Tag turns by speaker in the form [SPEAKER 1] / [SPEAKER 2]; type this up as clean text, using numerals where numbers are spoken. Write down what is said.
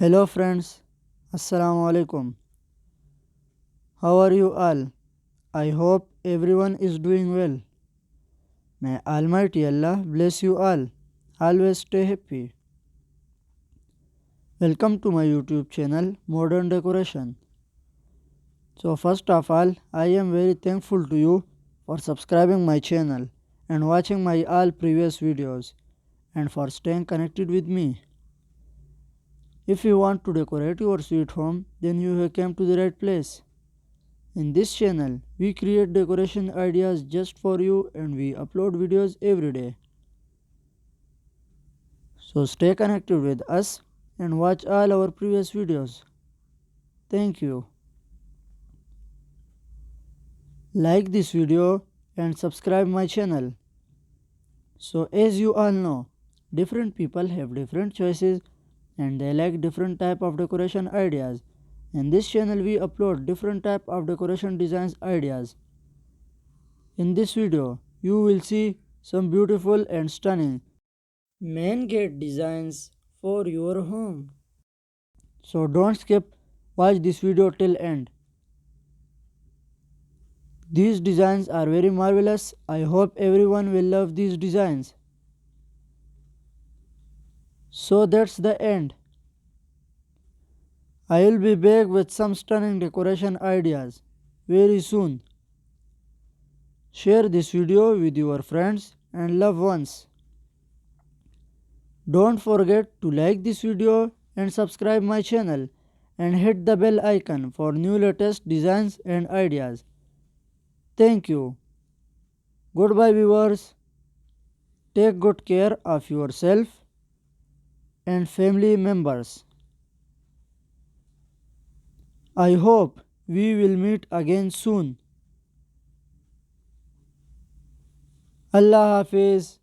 [SPEAKER 1] Hello friends, Assalamu alaikum. How are you all? I hope everyone is doing well. May Almighty Allah bless you all. Always stay happy. Welcome to my YouTube channel Modern Decoration. So first of all, I am very thankful to you for subscribing my channel and watching my all previous videos and for staying connected with me. If you want to decorate your sweet home, then you have come to the right place. In this channel, we create decoration ideas just for you and we upload videos every day. So stay connected with us and watch all our previous videos. Thank you. Like this video and subscribe my channel. So as you all know, different people have different choices and they like different type of decoration ideas. In this channel we upload different type of decoration designs ideas. In this video, you will see some beautiful and stunning main gate designs for your home. So don't skip, watch this video till end. These designs are very marvelous. I hope everyone will love these designs. So that's the end. I will be back with some stunning decoration ideas very soon. Share this video with your friends and loved ones. Don't forget to like this video and subscribe my channel and hit the bell icon for new latest designs and ideas. Thank you. Goodbye viewers. Take good care of yourself and family members. I hope we will meet again soon. Allah Hafiz.